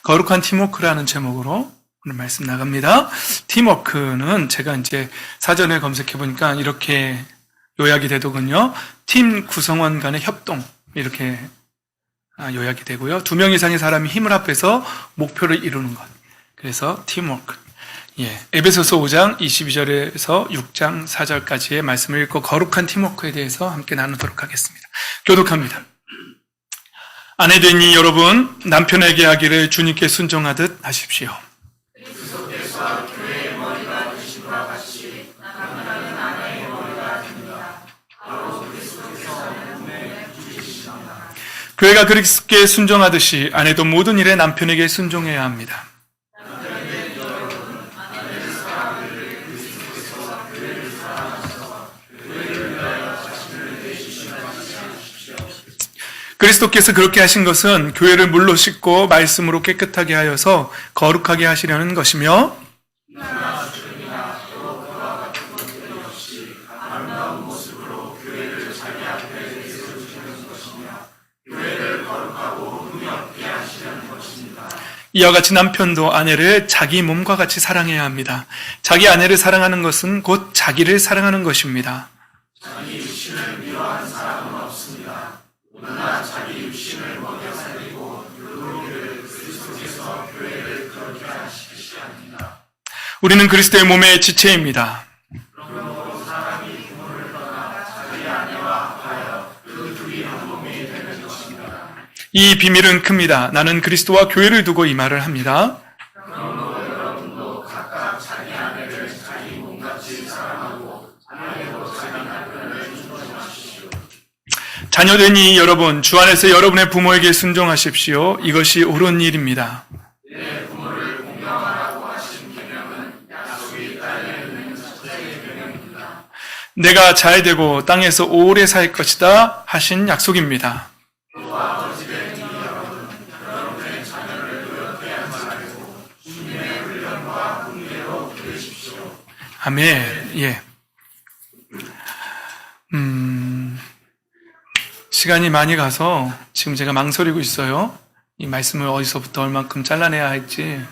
거룩한 팀워크라는 제목으로 오늘 말씀 나갑니다. 팀워크는 제가 이제 사전에 검색해 보니까 이렇게 요약이 되더군요. 팀 구성원 간의 협동, 이렇게 요약이 되고요. 2명 이상의 사람이 힘을 합해서 목표를 이루는 것. 그래서 팀워크. 에베소서 5장 22절에서 6장 4절까지의 말씀을 읽고 거룩한 팀워크에 대해서 함께 나누도록 하겠습니다. 교독합니다. 아내되니 여러분, 남편에게 하기를 주님께 순종하듯 하십시오. 그리스도께서 교회의 머리가 되신 것 같이 남편은 아내의 머리가 됩니다. 바로 그리스도께서는 몸의 주이시니라. 교회가 그리스도께 순종하듯이 아내도 모든 일에 남편에게 순종해야 합니다. 남편에게 여러분, 아내를 사랑하기를 그리스도께서 교회를 사랑하셔서 교회를 위하여 자신을 내주신 것같이 하십시오. 그리스도께서 그렇게 하신 것은 교회를 물로 씻고 말씀으로 깨끗하게 하여서 거룩하게 하시려는 것이며, 이와 같이 남편도 아내를 자기 몸과 같이 사랑해야 합니다. 자기 아내를 사랑하는 것은 곧 자기를 사랑하는 것입니다. 자기 육신을 미워한 사람은 없습니다. 그러나 자기 육신을 먹여 살리고 누르기를 그리스도께서 교회를 그렇게 하시기 합니다. 우리는 그리스도의 몸의 지체입니다. 그러므로 사람이 부모를 떠나 자기 아내와 합하여 그 둘이 한 몸이 되는 것입니다. 이 비밀은 큽니다. 나는 그리스도와 교회를 두고 이 말을 합니다. 그러므로 여러분도 각각 자기 아내를 자기 몸같이 사랑하고 아내도 자기 남편을 존중하십시오. 자녀되니 여러분, 주 안에서 여러분의 부모에게 순종하십시오. 이것이 옳은 일입니다. 내 부모를 공경하라고 하신 계명은 약속이 딸려있는 첫째의 계명입니다. 내가 잘 되고 땅에서 오래 살 것이다 하신 약속입니다. 또 아버지된 여러분, 여러분의 자녀를 노력해 하지 말고 주님의 훈련과 훈계로 기르십시오. 아멘. 시간이 많이 가서 지금 제가 망설이고 있어요. 이 말씀을 어디서부터 얼만큼 잘라내야 할지.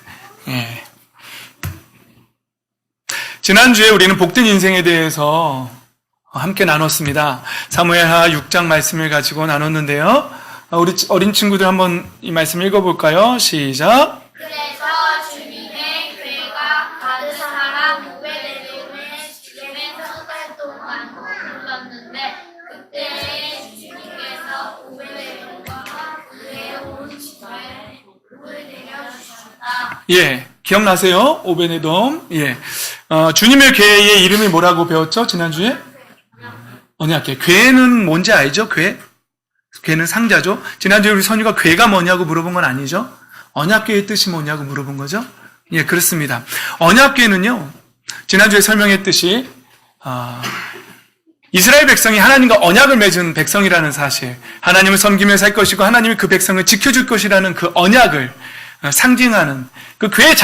지난주에 우리는 복된 인생에 대해서 함께 나눴습니다. 사무엘하 6장 말씀을 가지고 나눴는데요. 우리 어린 친구들 한번 이 말씀 읽어볼까요? 시작. 그래서 주님의 괴가 가드사람 오베데돔의 시겜에 3달 동안 머물렀는데 그때 주님께서 오베데돔과 그의 온 집에 복을 내려주셨다. 기억나세요? 오베데돔. 주님의 괴의 이름이 뭐라고 배웠죠? 지난주에? 언약궤. 괴는 뭔지 알죠? 괴는 상자죠? 지난주에 우리 선유가 괴가 뭐냐고 물어본 건 아니죠? 언약궤의 뜻이 뭐냐고 물어본 거죠? 그렇습니다. 언약궤는요, 지난주에 설명했듯이, 이스라엘 백성이 하나님과 언약을 맺은 백성이라는 사실, 하나님을 섬기며 살 것이고 하나님이 그 백성을 지켜줄 것이라는 그 언약을 상징하는 그 괴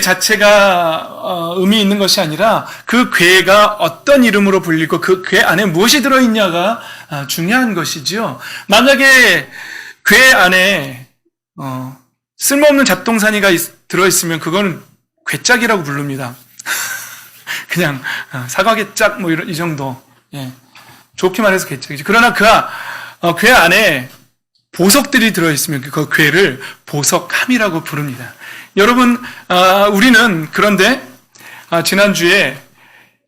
자체가 의미 있는 것이 아니라 그 괴가 어떤 이름으로 불리고 그 괴 안에 무엇이 들어있냐가 중요한 것이지요. 만약에 괴 안에 쓸모없는 잡동사니가 들어있으면 그거는 괴짝이라고 부릅니다. 그냥 사과괴짝 뭐 이 정도. 좋게 말해서 괴짝이지. 그러나 괴 안에 보석들이 들어있으면 그 괴를 보석함이라고 부릅니다. 여러분, 우리는 그런데 지난주에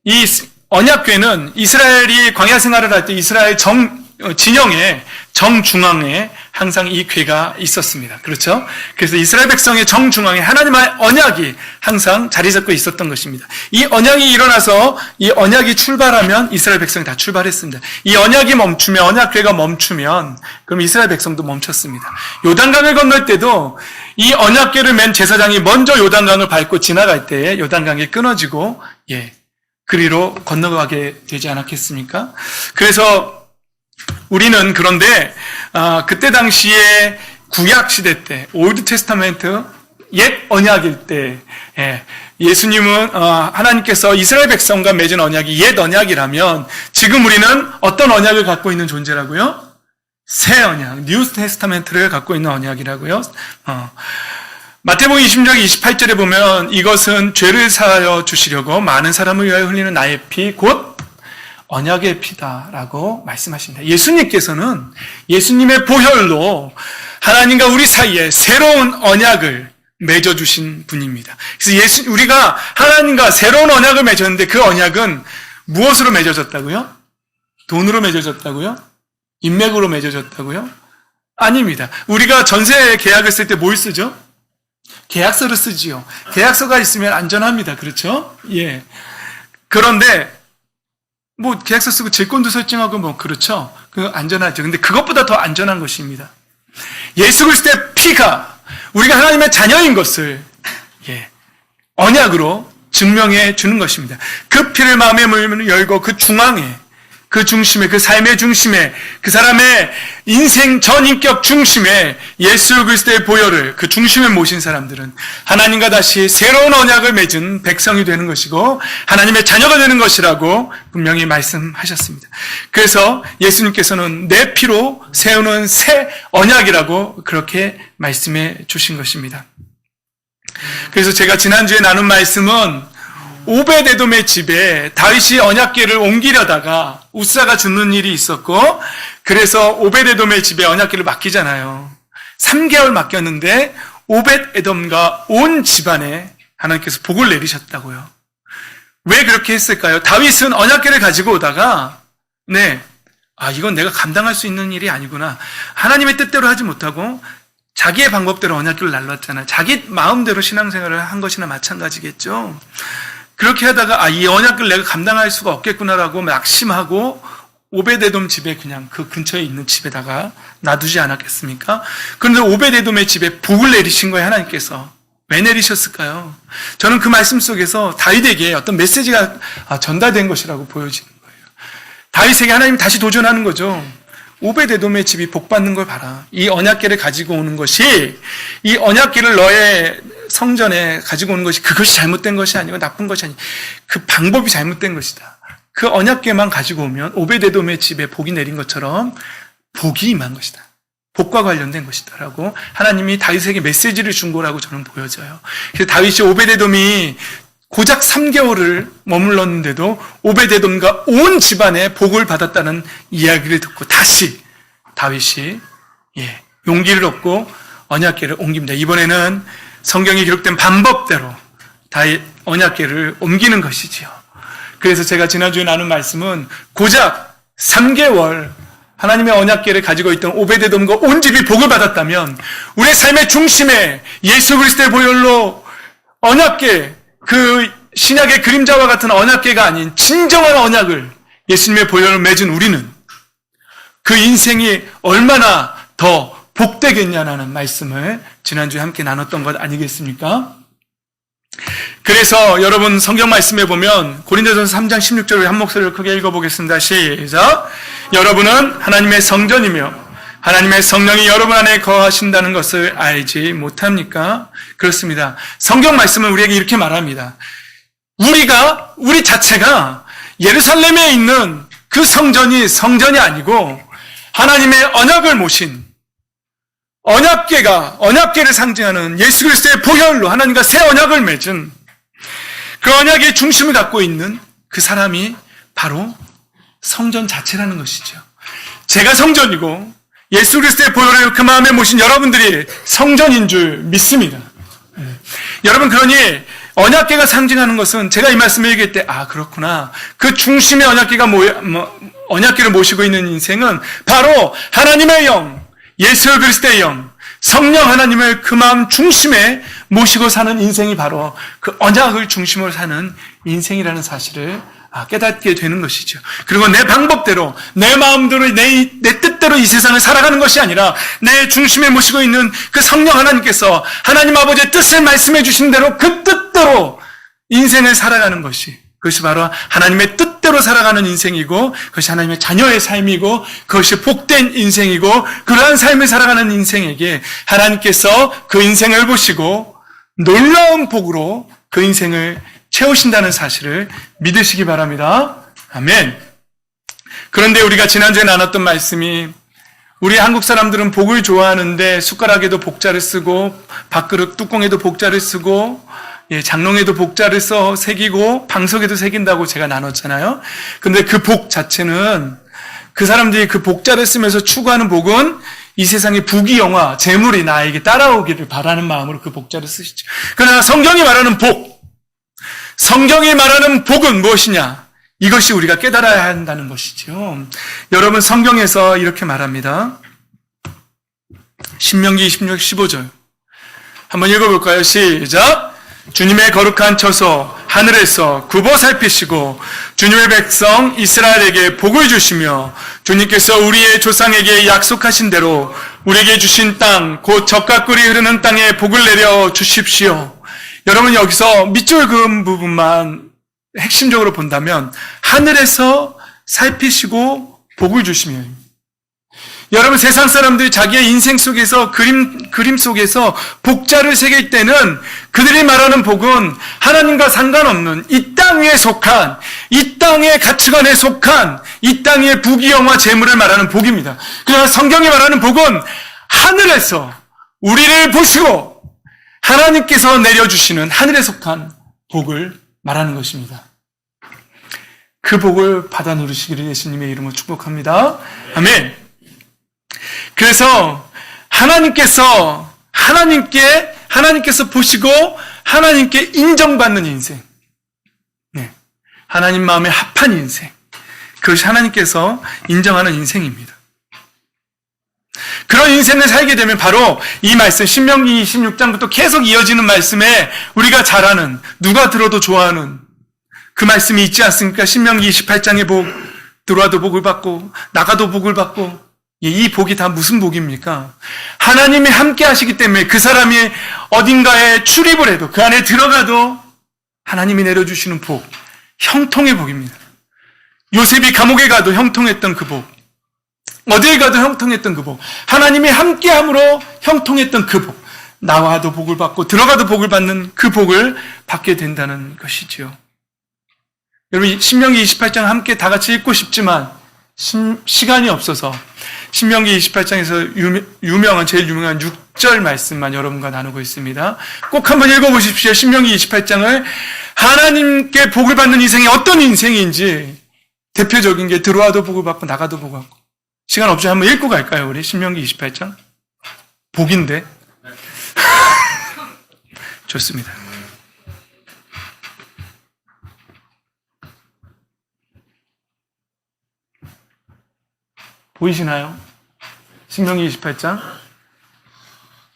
이 언약궤는 이스라엘이 광야 생활을 할 때 이스라엘 진영의 정중앙에 항상 이 궤가 있었습니다. 그렇죠? 그래서 이스라엘 백성의 정중앙에 하나님의 언약이 항상 자리 잡고 있었던 것입니다. 이 언약이 일어나서 이 언약이 출발하면 이스라엘 백성이 다 출발했습니다. 이 언약이 멈추면, 언약궤가 멈추면 그럼 이스라엘 백성도 멈췄습니다. 요단강을 건널 때도 이 언약궤를 맨 제사장이 먼저 요단강을 밟고 지나갈 때 요단강이 끊어지고 그리로 건너가게 되지 않았겠습니까? 그래서 우리는 그런데 그때 당시에 구약 시대 때 올드 테스타멘트 옛 언약일 때 예수님은 하나님께서 이스라엘 백성과 맺은 언약이 옛 언약이라면 지금 우리는 어떤 언약을 갖고 있는 존재라고요? 새 언약, 뉴 테스타멘트를 갖고 있는 언약이라고요. 마태복음 26장 28절에 보면 이것은 죄를 사하여 주시려고 많은 사람을 위하여 흘리는 나의 피, 곧 언약의 피다라고 말씀하십니다. 예수님께서는 예수님의 보혈로 하나님과 우리 사이에 새로운 언약을 맺어주신 분입니다. 그래서 우리가 하나님과 새로운 언약을 맺었는데 그 언약은 무엇으로 맺어졌다고요? 돈으로 맺어졌다고요? 인맥으로 맺어졌다고요? 아닙니다. 우리가 전세 계약을 쓸 때 뭘 쓰죠? 계약서를 쓰지요. 계약서가 있으면 안전합니다. 그렇죠? 예. 그런데 뭐 계약서 쓰고 질권도 설정하고 뭐 그렇죠. 그 안전하죠. 근데 그것보다 더 안전한 것입니다. 예수 그리스도의 피가 우리가 하나님의 자녀인 것을 언약으로 증명해 주는 것입니다. 그 피를 마음에 열고 그 중앙에, 그 중심에, 그 삶의 중심에, 그 사람의 인생 전인격 중심에 예수 그리스도의 보혈을 그 중심에 모신 사람들은 하나님과 다시 새로운 언약을 맺은 백성이 되는 것이고 하나님의 자녀가 되는 것이라고 분명히 말씀하셨습니다. 그래서 예수님께서는 내 피로 세우는 새 언약이라고 그렇게 말씀해 주신 것입니다. 그래서 제가 지난주에 나눈 말씀은 오벳에돔의 집에 다윗이 언약궤를 옮기려다가 우사가 죽는 일이 있었고, 그래서 오벳에돔의 집에 언약궤를 맡기잖아요. 3개월 맡겼는데 오벳에돔과 온 집안에 하나님께서 복을 내리셨다고요. 왜 그렇게 했을까요? 다윗은 언약궤를 가지고 오다가 이건 내가 감당할 수 있는 일이 아니구나. 하나님의 뜻대로 하지 못하고 자기의 방법대로 언약궤를 날랐잖아요. 자기 마음대로 신앙생활을 한 것이나 마찬가지겠죠. 그렇게 하다가 이 언약을 내가 감당할 수가 없겠구나라고 낙심하고 오벳에돔 집에 그냥 그 근처에 있는 집에다가 놔두지 않았겠습니까? 그런데 오벳에돔의 집에 복을 내리신 거예요, 하나님께서. 왜 내리셨을까요? 저는 그 말씀 속에서 다윗에게 어떤 메시지가 전달된 것이라고 보여지는 거예요. 다윗에게 하나님이 다시 도전하는 거죠. 오벳에돔의 집이 복받는 걸 봐라. 이 언약궤를 가지고 오는 것이, 이 언약궤를 너의 성전에 가지고 오는 것이 그것이 잘못된 것이 아니고 나쁜 것이 아니고 그 방법이 잘못된 것이다. 그 언약궤만 가지고 오면 오벳에돔의 집에 복이 내린 것처럼 복이 임한 것이다. 복과 관련된 것이다 라고 하나님이 다윗에게 메시지를 준 거라고 저는 보여져요. 그래서 다윗이 오벳에돔이 고작 3개월을 머물렀는데도 오벳에돔과 온 집안에 복을 받았다는 이야기를 듣고 다시 다윗이 용기를 얻고 언약궤를 옮깁니다. 이번에는 성경에 기록된 방법대로 다윗 언약궤를 옮기는 것이지요. 그래서 제가 지난주에 나눈 말씀은 고작 3개월 하나님의 언약궤를 가지고 있던 오벳에돔과 온 집이 복을 받았다면 우리의 삶의 중심에 예수 그리스도의 보혈로 언약궤, 그 신약의 그림자와 같은 언약궤가 아닌 진정한 언약을 예수님의 보혈을 맺은 우리는 그 인생이 얼마나 더 복되겠냐는 말씀을 지난주에 함께 나눴던 것 아니겠습니까? 그래서 여러분 성경 말씀에 보면 고린도전서 3장 16절을 한 목소리로 크게 읽어보겠습니다. 시작! 여러분은 하나님의 성전이며 하나님의 성령이 여러분 안에 거하신다는 것을 알지 못합니까? 그렇습니다. 성경 말씀은 우리에게 이렇게 말합니다. 우리 자체가 예루살렘에 있는 그 성전이 아니고 하나님의 언약을 모신 언약궤를 상징하는 예수 그리스도의 보혈로 하나님과 새 언약을 맺은 그 언약의 중심을 갖고 있는 그 사람이 바로 성전 자체라는 것이죠. 제가 성전이고 예수 그리스도의 보혈을 그 마음에 모신 여러분들이 성전인 줄 믿습니다. 여러분, 그러니 언약궤가 상징하는 것은 제가 이 말씀을 얘기할 때 그렇구나. 그 중심의 언약궤를 모시고 있는 인생은 바로 하나님의 영, 예수 그리스도의 영, 성령 하나님을 그 마음 중심에 모시고 사는 인생이 바로 그 언약을 중심으로 사는 인생이라는 사실을 깨닫게 되는 것이죠. 그리고 내 방법대로, 내 마음대로, 내 뜻대로 이 세상을 살아가는 것이 아니라 내 중심에 모시고 있는 그 성령 하나님께서 하나님 아버지의 뜻을 말씀해 주신 대로 그 뜻대로 인생을 살아가는 것이, 그것이 바로 하나님의 뜻대로 살아가는 인생이고 그것이 하나님의 자녀의 삶이고 그것이 복된 인생이고 그러한 삶을 살아가는 인생에게 하나님께서 그 인생을 보시고 놀라운 복으로 그 인생을 채우신다는 사실을 믿으시기 바랍니다. 아멘. 그런데 우리가 지난주에 나눴던 말씀이 우리 한국 사람들은 복을 좋아하는데 숟가락에도 복자를 쓰고 밥그릇 뚜껑에도 복자를 쓰고 장롱에도 복자를 써 새기고 방석에도 새긴다고 제가 나눴잖아요. 근데 그 복 자체는 그 사람들이 그 복자를 쓰면서 추구하는 복은 이 세상의 부귀영화, 재물이 나에게 따라오기를 바라는 마음으로 그 복자를 쓰시죠. 그러나 성경이 말하는 복, 성경이 말하는 복은 무엇이냐? 이것이 우리가 깨달아야 한다는 것이죠. 여러분 성경에서 이렇게 말합니다. 신명기 26, 15절 한번 읽어볼까요? 시작! 주님의 거룩한 처소 하늘에서 굽어 살피시고 주님의 백성 이스라엘에게 복을 주시며 주님께서 우리의 조상에게 약속하신 대로 우리에게 주신 땅 곧 젖과 꿀이 흐르는 땅에 복을 내려 주십시오. 여러분 여기서 밑줄 그은 부분만 핵심적으로 본다면 하늘에서 살피시고 복을 주시며, 여러분 세상 사람들이 자기의 인생 속에서 그림 속에서 복자를 새길 때는 그들이 말하는 복은 하나님과 상관없는 이 땅 위에 속한, 이 땅의 가치관에 속한, 이 땅의 부귀영화 재물을 말하는 복입니다. 그러나 성경이 말하는 복은 하늘에서 우리를 보시고 하나님께서 내려주시는 하늘에 속한 복을 말하는 것입니다. 그 복을 받아 누리시기를 예수님의 이름으로 축복합니다. 아멘. 그래서 하나님께서 보시고 하나님께 인정받는 인생, 하나님 마음에 합한 인생, 그것이 하나님께서 인정하는 인생입니다. 그런 인생을 살게 되면 바로 이 말씀 신명기 26장부터 계속 이어지는 말씀에 우리가 잘 아는, 누가 들어도 좋아하는 그 말씀이 있지 않습니까? 신명기 28장의 복, 들어와도 복을 받고 나가도 복을 받고, 이 복이 다 무슨 복입니까? 하나님이 함께 하시기 때문에 그 사람이 어딘가에 출입을 해도, 그 안에 들어가도 하나님이 내려주시는 복, 형통의 복입니다. 요셉이 감옥에 가도 형통했던 그 복, 어딜 가도 형통했던 그 복, 하나님이 함께함으로 형통했던 그 복, 나와도 복을 받고 들어가도 복을 받는 그 복을 받게 된다는 것이지요. 여러분 신명기 28장 함께 다 같이 읽고 싶지만 시간이 없어서 신명기 28장에서 제일 유명한 6절 말씀만 여러분과 나누고 있습니다. 꼭 한번 읽어보십시오. 신명기 28장을. 하나님께 복을 받는 인생이 어떤 인생인지 대표적인 게 들어와도 복을 받고 나가도 복을 받고. 시간 없죠? 한번 읽고 갈까요? 우리 신명기 28장. 복인데. 좋습니다. 보이시나요? 신명기 28장.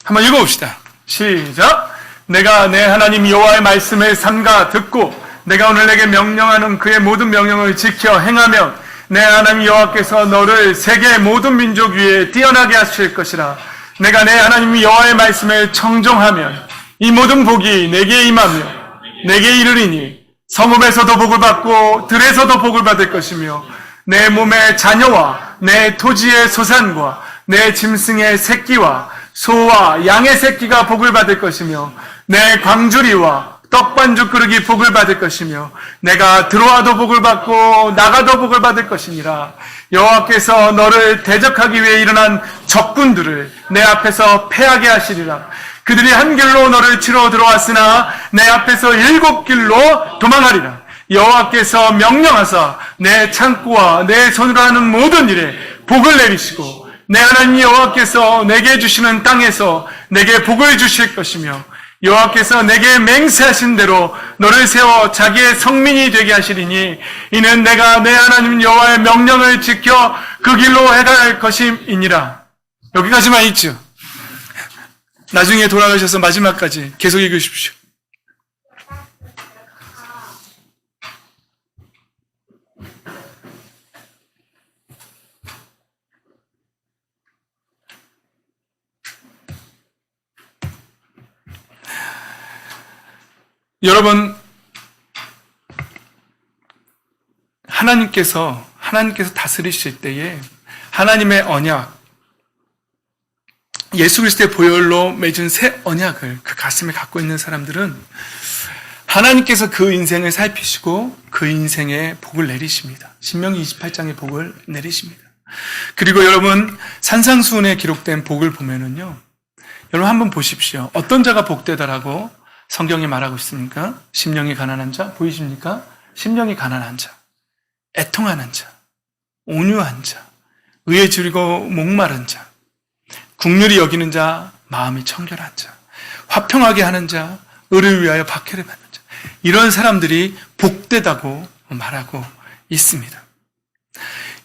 한번 읽어봅시다. 시작! 내가 내 하나님 여호와의 말씀을 삼가 듣고 내가 오늘 내게 명령하는 그의 모든 명령을 지켜 행하면 내 하나님 여호와께서 너를 세계 모든 민족 위에 뛰어나게 하실 것이라. 내가 내 하나님 여호와의 말씀을 청종하면 이 모든 복이 내게 임하며 내게 이르리니 성읍에서도 복을 받고 들에서도 복을 받을 것이며 내 몸의 자녀와 내 토지의 소산과 내 짐승의 새끼와 소와 양의 새끼가 복을 받을 것이며 내 광주리와 떡반죽 그릇이 복을 받을 것이며 내가 들어와도 복을 받고 나가도 복을 받을 것이니라. 여호와께서 너를 대적하기 위해 일어난 적군들을 내 앞에서 패하게 하시리라. 그들이 한 길로 너를 치러 들어왔으나 내 앞에서 7길로 도망하리라. 여호와께서 명령하사 내 창고와 내 손으로 하는 모든 일에 복을 내리시고 내 하나님 여호와께서 내게 주시는 땅에서 내게 복을 주실 것이며 여호와께서 내게 맹세하신 대로 너를 세워 자기의 성민이 되게 하시리니 이는 내가 내 하나님 여호와의 명령을 지켜 그 길로 해갈 것임이니라. 여기까지만 있죠. 나중에 돌아가셔서 마지막까지 계속 읽으십시오. 여러분, 하나님께서 다스리실 때에 하나님의 언약, 예수 그리스도의 보혈로 맺은 새 언약을 그 가슴에 갖고 있는 사람들은 하나님께서 그 인생을 살피시고 그 인생에 복을 내리십니다. 신명기 28장의 복을 내리십니다. 그리고 여러분, 산상수훈에 기록된 복을 보면은요, 여러분 한번 보십시오. 어떤 자가 복되다라고 성경이 말하고 있습니까? 심령이 가난한 자, 보이십니까? 심령이 가난한 자, 애통하는 자, 온유한 자, 의에 줄이고 목마른 자, 국률이 여기는 자, 마음이 청결한 자, 화평하게 하는 자, 의를 위하여 박해를 받는 자, 이런 사람들이 복되다고 말하고 있습니다.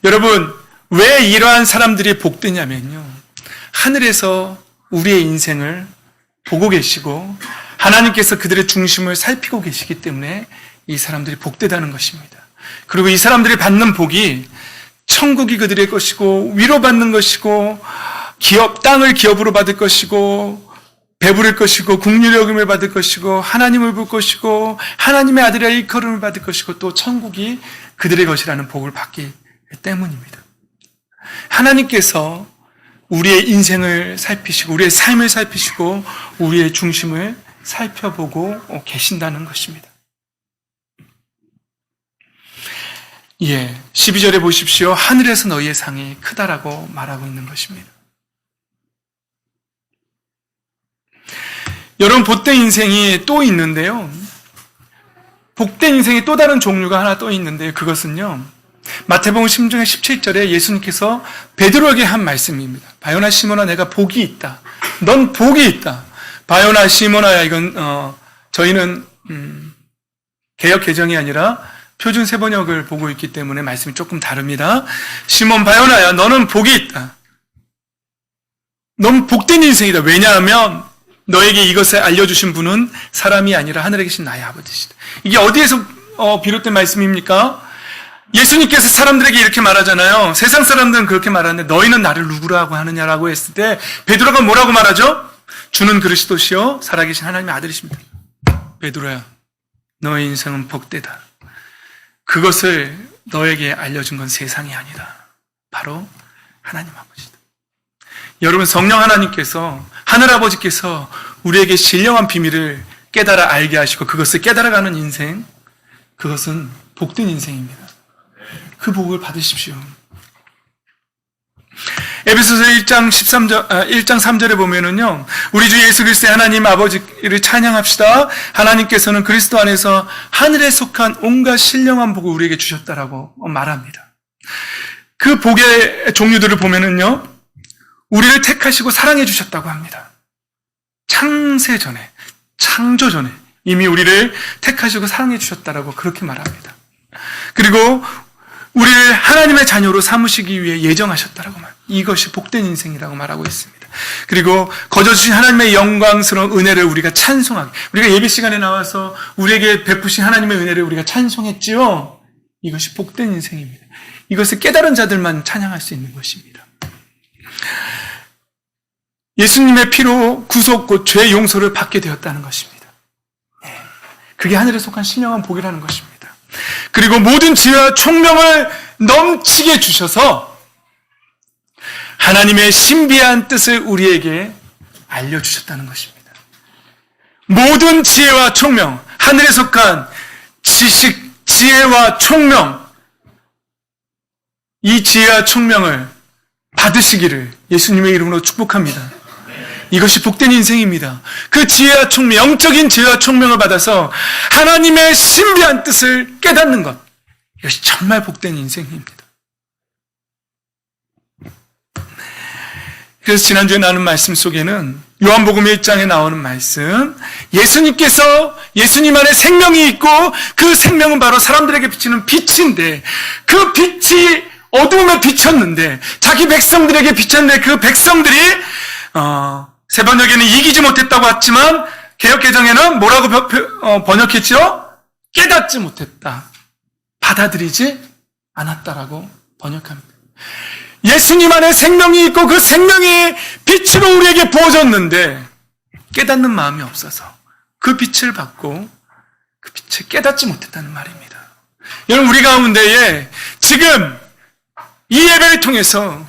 여러분, 왜 이러한 사람들이 복되냐면요, 하늘에서 우리의 인생을 보고 계시고 하나님께서 그들의 중심을 살피고 계시기 때문에 이 사람들이 복되다는 것입니다. 그리고 이 사람들이 받는 복이 천국이 그들의 것이고 위로받는 것이고 땅을 기업으로 받을 것이고 배부를 것이고 국률의 여김을 받을 것이고 하나님을 볼 것이고 하나님의 아들의 일컬음을 받을 것이고 또 천국이 그들의 것이라는 복을 받기 때문입니다. 하나님께서 우리의 인생을 살피시고 우리의 삶을 살피시고 우리의 중심을 살펴보고 계신다는 것입니다. 12절에 보십시오. 하늘에서 너희의 상이 크다라고 말하고 있는 것입니다. 여러분, 복된 인생이 또 있는데요. 복된 인생이 또 다른 종류가 하나 또 있는데요. 그것은요, 마태복음 16장 17절에 예수님께서 베드로에게 한 말씀입니다. 바요나 시몬아, 내가 복이 있다. 넌 복이 있다. 바요나 시몬아야, 이건 저희는 개역 개정이 아니라 표준 세번역을 보고 있기 때문에 말씀이 조금 다릅니다. 시몬 바요나야, 너는 복이 있다. 넌 복된 인생이다. 왜냐하면 너에게 이것을 알려주신 분은 사람이 아니라 하늘에 계신 나의 아버지시다. 이게 어디에서 비롯된 말씀입니까? 예수님께서 사람들에게 이렇게 말하잖아요. 세상 사람들은 그렇게 말하는데 너희는 나를 누구라고 하느냐라고 했을 때 베드로가 뭐라고 말하죠? 주는 그리스도시요 살아계신 하나님의 아들이십니다. 베드로야, 너의 인생은 복되다. 그것을 너에게 알려준 건 세상이 아니다. 바로 하나님 아버지다. 여러분, 성령 하나님께서, 하늘아버지께서 우리에게 신령한 비밀을 깨달아 알게 하시고 그것을 깨달아가는 인생, 그것은 복된 인생입니다. 그 복을 받으십시오. 에베소서 1장 3절에 보면은요, 우리 주 예수 그리스도의 하나님 아버지를 찬양합시다. 하나님께서는 그리스도 안에서 하늘에 속한 온갖 신령한 복을 우리에게 주셨다라고 말합니다. 그 복의 종류들을 보면은요, 우리를 택하시고 사랑해 주셨다고 합니다. 창세 전에, 창조 전에 이미 우리를 택하시고 사랑해 주셨다라고 그렇게 말합니다. 그리고 우리를 하나님의 자녀로 삼으시기 위해 예정하셨다라고 말합니다. 이것이 복된 인생이라고 말하고 있습니다. 그리고 거저 주신 하나님의 영광스러운 은혜를 우리가 찬송하게, 우리가 예배 시간에 나와서 우리에게 베푸신 하나님의 은혜를 우리가 찬송했지요. 이것이 복된 인생입니다. 이것을 깨달은 자들만 찬양할 수 있는 것입니다. 예수님의 피로 구속 곧 죄 용서를 받게 되었다는 것입니다. 그게 하늘에 속한 신령한 복이라는 것입니다. 그리고 모든 지혜와 총명을 넘치게 주셔서 하나님의 신비한 뜻을 우리에게 알려주셨다는 것입니다. 모든 지혜와 총명, 하늘에 속한 지식, 지혜와 총명, 이 지혜와 총명을 받으시기를 예수님의 이름으로 축복합니다. 이것이 복된 인생입니다. 그 지혜와 총명, 영적인 지혜와 총명을 받아서 하나님의 신비한 뜻을 깨닫는 것, 이것이 정말 복된 인생입니다. 그래서 지난주에 나눈 말씀 속에는 요한복음 1장에 나오는 말씀, 예수님께서 예수님 안에 생명이 있고 그 생명은 바로 사람들에게 비치는 빛인데, 그 빛이 어두움에 비쳤는데, 자기 백성들에게 비쳤는데 그 백성들이 세 번역에는 이기지 못했다고 했지만 개역개정에는 뭐라고 번역했죠? 깨닫지 못했다. 받아들이지 않았다라고 번역합니다. 예수님 안에 생명이 있고 그 생명이 빛으로 우리에게 부어졌는데 깨닫는 마음이 없어서 그 빛을 받고 그 빛을 깨닫지 못했다는 말입니다. 여러분, 우리 가운데에 지금 이 예배를 통해서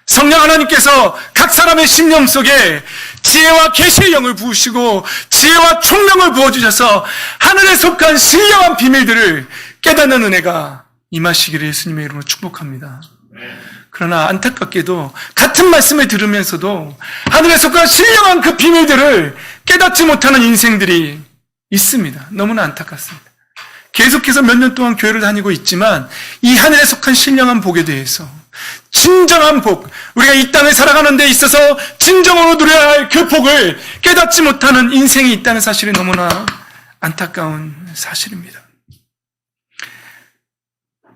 성령 하나님께서 각 사람의 심령 속에 지혜와 계시의 영을 부으시고 지혜와 총명을 부어주셔서 하늘에 속한 신령한 비밀들을 깨닫는 은혜가 임하시기를 예수님의 이름으로 축복합니다. 그러나 안타깝게도 같은 말씀을 들으면서도 하늘에 속한 신령한 그 비밀들을 깨닫지 못하는 인생들이 있습니다. 너무나 안타깝습니다. 계속해서 몇 년 동안 교회를 다니고 있지만 이 하늘에 속한 신령한 복에 대해서 진정한 복, 우리가 이 땅을 살아가는 데 있어서 진정으로 누려야 할 그 복을 깨닫지 못하는 인생이 있다는 사실이 너무나 안타까운 사실입니다.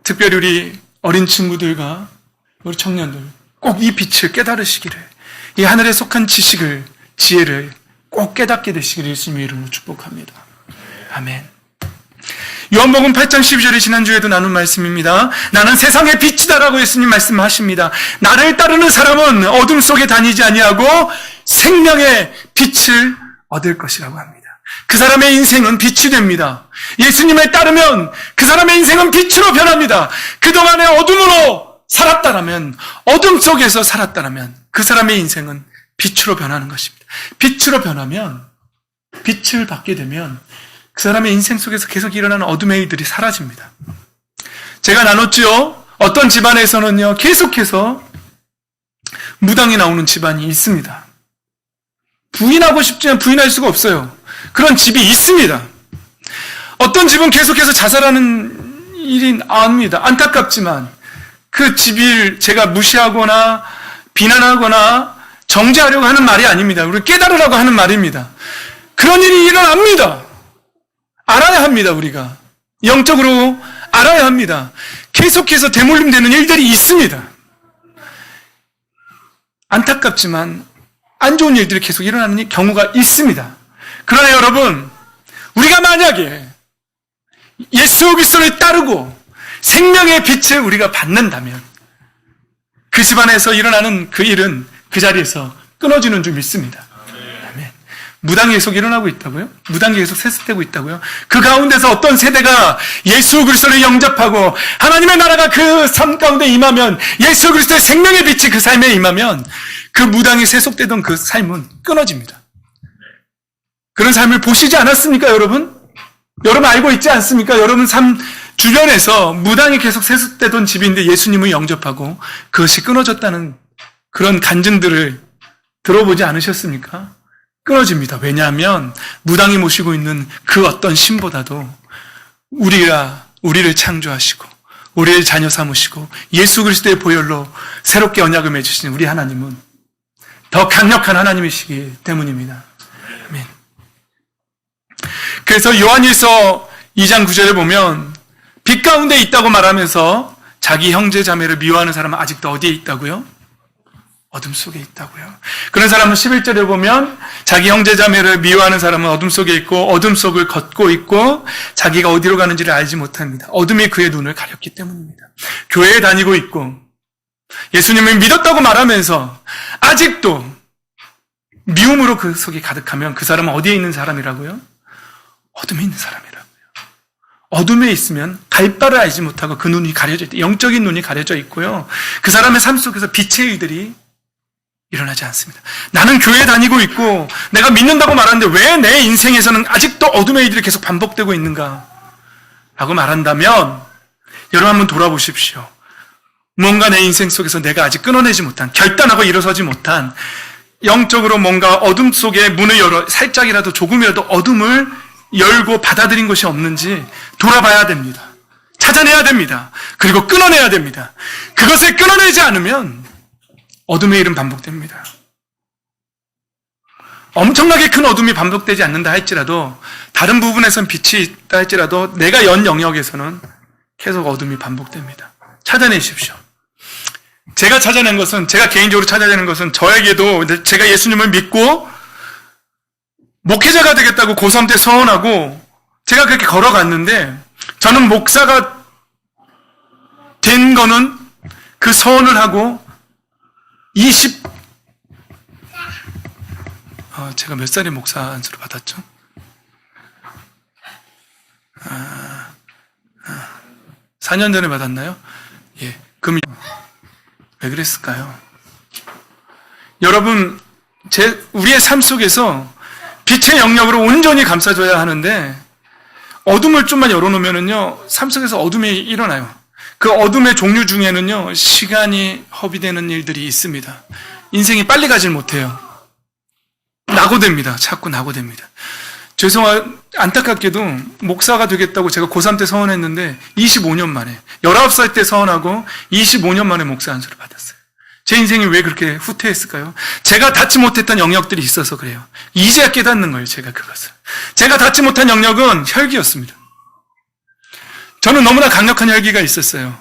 특별히 우리 어린 친구들과 우리 청년들 꼭 이 빛을 깨달으시기를, 이 하늘에 속한 지식을, 지혜를 꼭 깨닫게 되시기를 예수님의 이름으로 축복합니다. 아멘. 요한복음 8장 12절에 지난주에도 나눈 말씀입니다. 나는 세상의 빛이다라고 예수님 말씀하십니다. 나를 따르는 사람은 어둠 속에 다니지 아니하고 생명의 빛을 얻을 것이라고 합니다. 그 사람의 인생은 빛이 됩니다. 예수님을 따르면 그 사람의 인생은 빛으로 변합니다. 그동안의 어둠으로 살았다라면, 어둠 속에서 살았다라면 그 사람의 인생은 빛으로 변하는 것입니다. 빛으로 변하면, 빛을 받게 되면 그 사람의 인생 속에서 계속 일어나는 어둠의 일들이 사라집니다. 제가 나눴죠. 어떤 집안에서는요, 계속해서 무당이 나오는 집안이 있습니다. 부인하고 싶지만 부인할 수가 없어요. 그런 집이 있습니다. 어떤 집은 계속해서 자살하는 일이 나옵니다. 안타깝지만 그 집을 제가 무시하거나 비난하거나 정죄하려고 하는 말이 아닙니다. 우리 깨달으라고 하는 말입니다. 그런 일이 일어납니다. 알아야 합니다. 우리가 영적으로 알아야 합니다. 계속해서 대물림되는 일들이 있습니다. 안타깝지만 안 좋은 일들이 계속 일어나는 경우가 있습니다. 그러나 여러분, 우리가 만약에 예수 그리스도를 따르고 생명의 빛을 우리가 받는다면 그 집안에서 일어나는 그 일은 그 자리에서 끊어지는 줄 믿습니다. 아멘. 무당이 계속 일어나고 있다고요? 무당이 계속 세습되고 있다고요? 그 가운데서 어떤 세대가 예수 그리스도를 영접하고 하나님의 나라가 그 삶 가운데 임하면, 예수 그리스도의 생명의 빛이 그 삶에 임하면 그 무당이 세속되던 그 삶은 끊어집니다. 그런 삶을 보시지 않았습니까, 여러분? 여러분 알고 있지 않습니까? 여러분 삶 주변에서 무당이 계속 세습되던 집인데 예수님을 영접하고 그것이 끊어졌다는 그런 간증들을 들어보지 않으셨습니까? 끊어집니다. 왜냐하면 무당이 모시고 있는 그 어떤 신보다도 우리를 창조하시고 우리를 자녀 삼으시고 예수 그리스도의 보혈로 새롭게 언약을 맺으시는 우리 하나님은 더 강력한 하나님이시기 때문입니다. 아멘. 그래서 요한일서 2장 9절에 보면 빛 가운데 있다고 말하면서 자기 형제 자매를 미워하는 사람은 아직도 어디에 있다고요? 어둠 속에 있다고요. 그런 사람은 11절에 보면 자기 형제 자매를 미워하는 사람은 어둠 속에 있고 어둠 속을 걷고 있고 자기가 어디로 가는지를 알지 못합니다. 어둠이 그의 눈을 가렸기 때문입니다. 교회에 다니고 있고 예수님을 믿었다고 말하면서 아직도 미움으로 그 속이 가득하면 그 사람은 어디에 있는 사람이라고요? 어둠에 있는 사람이라고요. 어둠에 있으면 갈 바를 알지 못하고 그 눈이 가려져 있다. 영적인 눈이 가려져 있고요. 그 사람의 삶 속에서 빛의 일들이 일어나지 않습니다. 나는 교회에 다니고 있고 내가 믿는다고 말하는데 왜 내 인생에서는 아직도 어둠의 일들이 계속 반복되고 있는가? 라고 말한다면 여러분 한번 돌아보십시오. 뭔가 내 인생 속에서 내가 아직 끊어내지 못한, 결단하고 일어서지 못한 영적으로 뭔가 어둠 속에 문을 열어 살짝이라도 조금이라도 어둠을 열고 받아들인 것이 없는지 돌아봐야 됩니다. 찾아내야 됩니다. 그리고 끊어내야 됩니다. 그것을 끊어내지 않으면 어둠의 일은 반복됩니다. 엄청나게 큰 어둠이 반복되지 않는다 할지라도 다른 부분에선 빛이 있다 할지라도 내가 연 영역에서는 계속 어둠이 반복됩니다. 찾아내십시오. 제가 찾아낸 것은, 제가 개인적으로 찾아내는 것은 저에게도 제가 예수님을 믿고 목회자가 되겠다고 고3 때 서원하고 제가 그렇게 걸어갔는데 저는 목사가 된 거는 그 서원을 하고 제가 몇 살에 목사 안수를 받았죠? 4년 전에 받았나요? 예. 그럼 왜 그랬을까요? 여러분, 우리의 삶 속에서 빛의 영역으로 온전히 감싸줘야 하는데 어둠을 좀만 열어놓으면요 삶 속에서 어둠이 일어나요. 그 어둠의 종류 중에는요, 시간이 허비되는 일들이 있습니다. 인생이 빨리 가질 못해요. 낙오됩니다. 자꾸 낙오됩니다. 안타깝게도 목사가 되겠다고 제가 고3 때 서원했는데 25년 만에, 19살 때 서원하고 25년 만에 목사 안수를 받았어요. 제 인생이 왜 그렇게 후퇴했을까요? 제가 닿지 못했던 영역들이 있어서 그래요. 이제야 깨닫는 거예요, 제가 그것을. 제가 닿지 못한 영역은 혈기였습니다. 저는 너무나 강력한 혈기가 있었어요.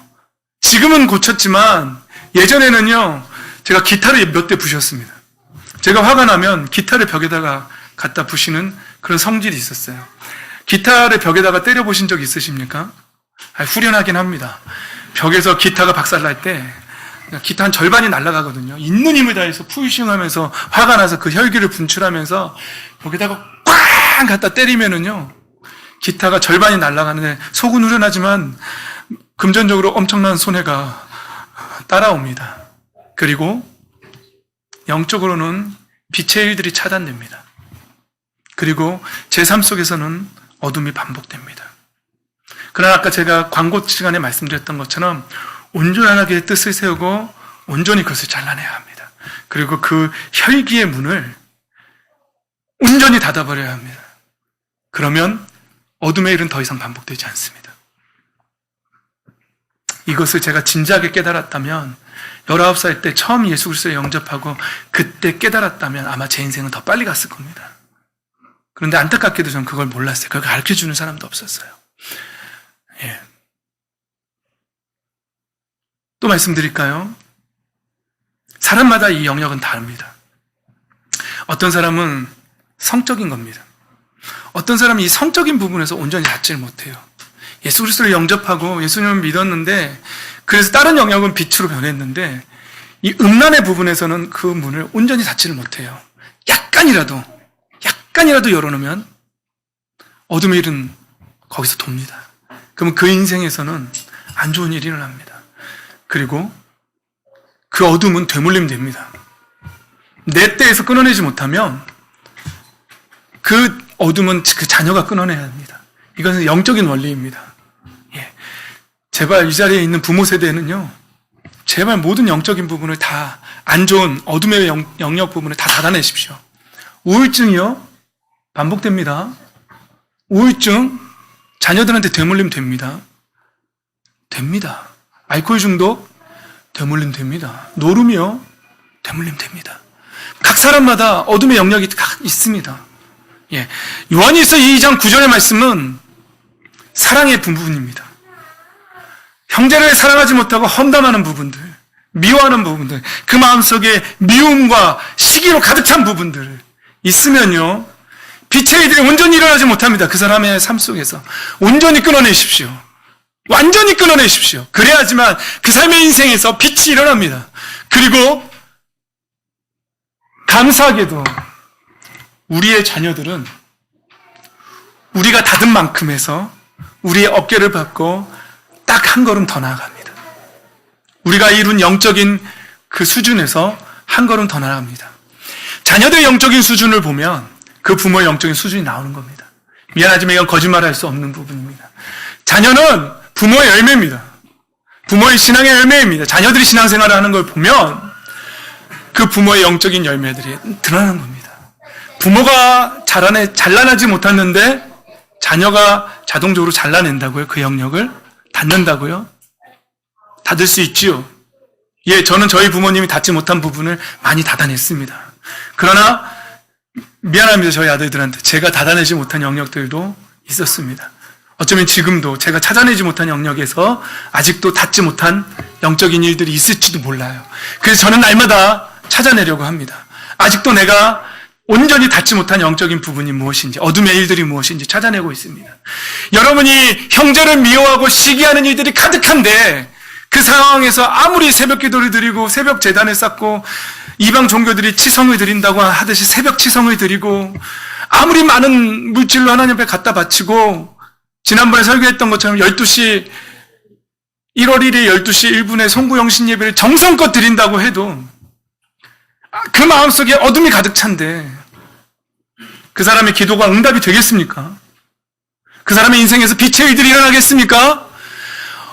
지금은 고쳤지만 예전에는요, 제가 기타를 몇 대 부셨습니다. 제가 화가 나면 기타를 벽에다가 갖다 부시는 그런 성질이 있었어요. 기타를 벽에다가 때려보신 적 있으십니까? 후련하긴 합니다. 벽에서 기타가 박살날 때 기타 한 절반이 날아가거든요. 있는 힘을 다해서 푸싱하면서 화가 나서 그 혈기를 분출하면서 벽에다가 꽝 갖다 때리면은요, 기타가 절반이 날아가는데 속은 후련하지만 금전적으로 엄청난 손해가 따라옵니다. 그리고 영적으로는 빛의 일들이 차단됩니다. 그리고 제 삶 속에서는 어둠이 반복됩니다. 그러나 아까 제가 광고 시간에 말씀드렸던 것처럼 온전하게 뜻을 세우고 온전히 그것을 잘라내야 합니다. 그리고 그 혈기의 문을 온전히 닫아버려야 합니다. 그러면 어둠의 일은 더 이상 반복되지 않습니다. 이것을 제가 진지하게 깨달았다면, 19살 때 처음 예수 그리스도에 영접하고 그때 깨달았다면 아마 제 인생은 더 빨리 갔을 겁니다. 그런데 안타깝게도 저는 그걸 몰랐어요. 그걸 가르쳐주는 사람도 없었어요. 예. 또 말씀드릴까요? 사람마다 이 영역은 다릅니다. 어떤 사람은 성적인 겁니다. 어떤 사람은 이 성적인 부분에서 온전히 닿지를 못해요. 예수 그리스도를 영접하고 예수님을 믿었는데, 그래서 다른 영역은 빛으로 변했는데, 이 음란의 부분에서는 그 문을 온전히 닫지를 못해요. 약간이라도 열어놓으면 어둠의 일은 거기서 돕니다. 그러면 그 인생에서는 안 좋은 일이 일어납니다. 그리고 그 어둠은 되물림 됩니다. 내 때에서 끊어내지 못하면 그 어둠은 그 자녀가 끊어내야 합니다. 이것은 영적인 원리입니다. 예. 제발 이 자리에 있는 부모 세대는요, 제발 모든 영적인 부분을 다, 안 좋은 어둠의 영역 부분을 다 닫아내십시오. 우울증이요, 반복됩니다. 우울증, 자녀들한테 되물림 됩니다. 됩니다. 알코올 중독, 되물림 됩니다. 노름이요, 되물림 됩니다. 각 사람마다 어둠의 영역이 있습니다. 예. 요한일서 2장 9절의 말씀은 사랑의 부분입니다. 형제를 사랑하지 못하고 험담하는 부분들, 미워하는 부분들, 그 마음속에 미움과 시기로 가득 찬 부분들 있으면요, 빛의 일들이 온전히 일어나지 못합니다. 그 사람의 삶 속에서 온전히 끊어내십시오. 완전히 끊어내십시오. 그래야지만 그 삶의 인생에서 빛이 일어납니다. 그리고 감사하게도 우리의 자녀들은 우리가 닫은 만큼에서 우리의 어깨를 받고 딱 한 걸음 더 나아갑니다. 우리가 이룬 영적인 그 수준에서 한 걸음 더 나아갑니다. 자녀들의 영적인 수준을 보면 그 부모의 영적인 수준이 나오는 겁니다. 미안하지만 이건 거짓말할 수 없는 부분입니다. 자녀는 부모의 열매입니다. 부모의 신앙의 열매입니다. 자녀들이 신앙생활을 하는 걸 보면 그 부모의 영적인 열매들이 드러나는 겁니다. 부모가 잘라내지 못했는데 자녀가 자동적으로 잘라낸다고요? 그 영역을 닫는다고요? 닫을 수 있지요. 예, 저는 저희 부모님이 닫지 못한 부분을 많이 닫아냈습니다. 그러나 미안합니다. 저희 아들들한테 제가 닫아내지 못한 영역들도 있었습니다. 어쩌면 지금도 제가 찾아내지 못한 영역에서 아직도 닫지 못한 영적인 일들이 있을지도 몰라요. 그래서 저는 날마다 찾아내려고 합니다. 아직도 내가 온전히 닫지 못한 영적인 부분이 무엇인지, 어둠의 일들이 무엇인지 찾아내고 있습니다. 여러분이 형제를 미워하고 시기하는 일들이 가득한데 그 상황에서 아무리 새벽 기도를 드리고 새벽 제단을 쌓고 이방 종교들이 치성을 드린다고 하듯이 새벽 치성을 드리고 아무리 많은 물질로 하나님 앞에 갖다 바치고 지난번에 설교했던 것처럼 12시 1월 1일 12시 1분에 송구영신 예배를 정성껏 드린다고 해도 그 마음속에 어둠이 가득 찬데 그 사람의 기도가 응답이 되겠습니까? 그 사람의 인생에서 빛의 일들이 일어나겠습니까?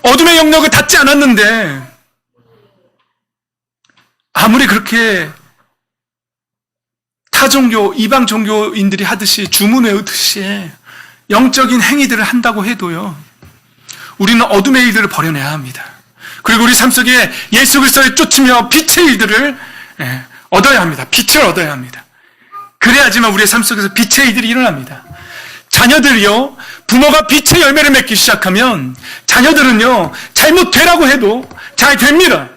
어둠의 영역을 닫지 않았는데 아무리 그렇게 타종교, 이방 종교인들이 하듯이 주문 외우듯이 영적인 행위들을 한다고 해도요, 우리는 어둠의 일들을 버려내야 합니다. 그리고 우리 삶 속에 예수 그리스도를 쫓으며 빛의 일들을 얻어야 합니다. 빛을 얻어야 합니다. 그래야지만 우리의 삶 속에서 빛의 일들이 일어납니다. 자녀들이요, 부모가 빛의 열매를 맺기 시작하면 자녀들은요, 잘못되라고 해도 잘 됩니다.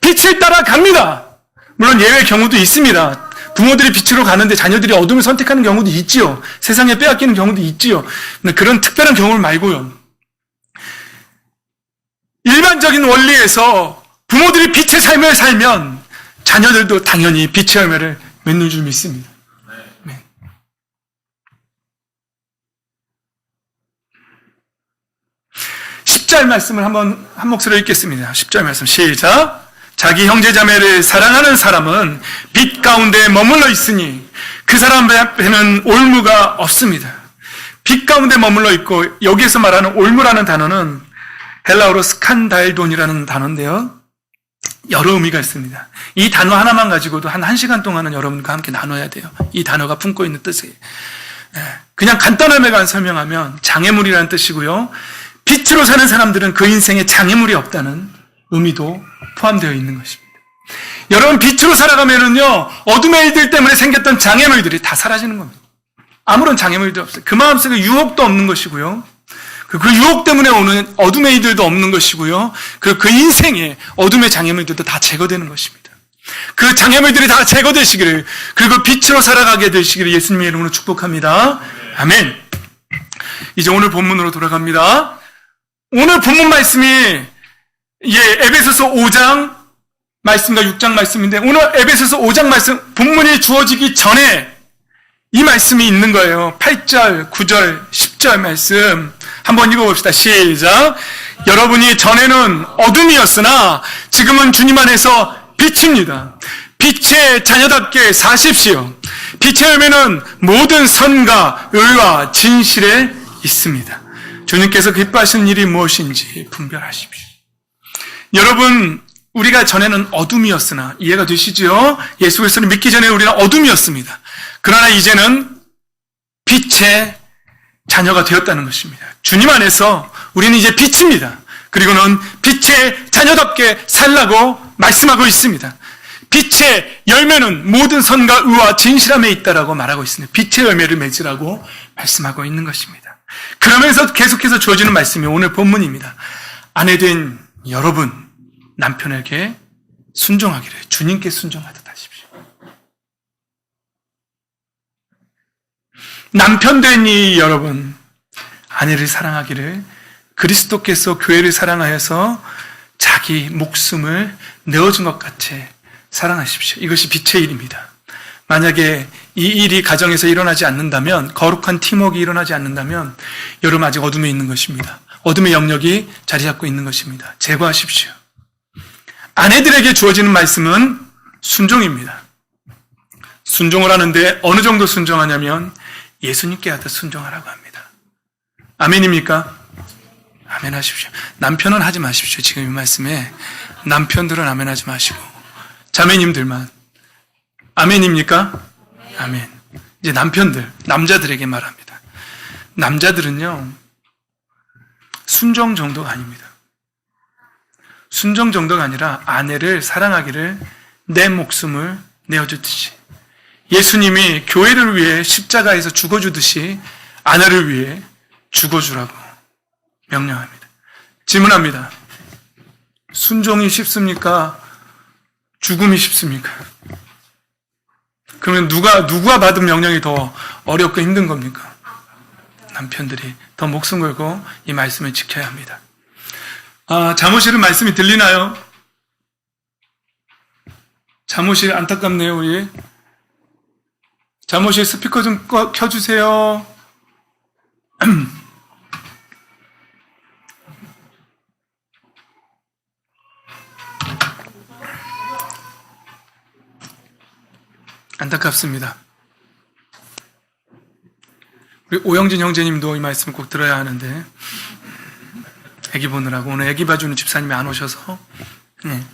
빛을 따라갑니다. 물론 예외 경우도 있습니다. 부모들이 빛으로 가는데 자녀들이 어둠을 선택하는 경우도 있지요. 세상에 빼앗기는 경우도 있지요. 근데 그런 특별한 경우를 말고요, 일반적인 원리에서 부모들이 빛의 삶을 살면 자녀들도 당연히 빛의 열매를 맺는 줄 믿습니다. 네. 10절 말씀을 한번 한 목소리로 읽겠습니다. 10절 말씀 시작. 자기 형제자매를 사랑하는 사람은 빛 가운데 머물러 있으니 그 사람 앞에는 올무가 없습니다. 빛 가운데 머물러 있고, 여기에서 말하는 올무라는 단어는 헬라어로 스칸달돈이라는 단어인데요, 여러 의미가 있습니다. 이 단어 하나만 가지고도 한 1시간 동안은 여러분과 함께 나눠야 돼요. 이 단어가 품고 있는 뜻이. 그냥 간단하게만 설명하면 장애물이라는 뜻이고요, 빛으로 사는 사람들은 그 인생에 장애물이 없다는 의미도 포함되어 있는 것입니다. 여러분, 빛으로 살아가면은요, 어둠의 일들 때문에 생겼던 장애물들이 다 사라지는 겁니다. 아무런 장애물도 없어요. 그 마음속에 유혹도 없는 것이고요, 그 유혹 때문에 오는 어둠의 일들도 없는 것이고요, 그 인생에 어둠의 장애물들도 다 제거되는 것입니다. 그 장애물들이 다 제거되시기를, 그리고 빛으로 살아가게 되시기를 예수님의 이름으로 축복합니다. 아멘. 이제 오늘 본문으로 돌아갑니다. 오늘 본문 말씀이 에베소서 5장 말씀과 6장 말씀인데, 오늘 에베소서 5장 말씀 본문이 주어지기 전에 이 말씀이 있는 거예요. 8절, 9절, 10절 말씀 한번 읽어봅시다. 시작. 여러분이 전에는 어둠이었으나 지금은 주님 안에서 빛입니다. 빛의 자녀답게 사십시오. 빛의 열매는 모든 선과 의와 진실에 있습니다. 주님께서 기뻐하시는 일이 무엇인지 분별하십시오. 여러분, 우리가 전에는 어둠이었으나, 이해가 되시죠? 예수 그리스도를 믿기 전에 우리는 어둠이었습니다. 그러나 이제는 빛의 자녀가 되었다는 것입니다. 주님 안에서 우리는 이제 빛입니다. 그리고는 빛의 자녀답게 살라고 말씀하고 있습니다. 빛의 열매는 모든 선과 의와 진실함에 있다라고 말하고 있습니다. 빛의 열매를 맺으라고 말씀하고 있는 것입니다. 그러면서 계속해서 주어지는 말씀이 오늘 본문입니다. 아내된 여러분, 남편에게 순종하기를 주님께 순종하듯 하십시오. 남편 된 이 여러분, 아내를 사랑하기를 그리스도께서 교회를 사랑하여서 자기 목숨을 내어준 것 같이 사랑하십시오. 이것이 빛의 일입니다. 만약에 이 일이 가정에서 일어나지 않는다면, 거룩한 팀워크가 일어나지 않는다면 여러분 아직 어둠에 있는 것입니다. 어둠의 영역이 자리 잡고 있는 것입니다. 제거하십시오. 아내들에게 주어지는 말씀은 순종입니다. 순종을 하는데 어느 정도 순종하냐면 예수님께 하듯 순종하라고 합니다. 아멘입니까? 아멘 하십시오. 남편은 하지 마십시오. 지금 이 말씀에 남편들은 아멘 하지 마시고 자매님들만. 아멘입니까? 아멘. 이제 남편들, 남자들에게 말합니다. 남자들은요, 순종 정도가 아닙니다. 순종 정도가 아니라 아내를 사랑하기를 내 목숨을 내어주듯이, 예수님이 교회를 위해 십자가에서 죽어주듯이 아내를 위해 죽어주라고 명령합니다. 질문합니다. 순종이 쉽습니까? 죽음이 쉽습니까? 그러면 누가 받은 명령이 더 어렵고 힘든 겁니까? 남편들이 더 목숨 걸고 이 말씀을 지켜야 합니다. 잠옷실은 말씀이 들리나요? 잠옷실 안타깝네요, 우리. 잠옷실 스피커 좀 켜주세요. 안타깝습니다. 우리 오영진 형제님도 이 말씀을 꼭 들어야 하는데, 애기 보느라고 오늘 애기 봐주는 집사님이 안 오셔서. 네.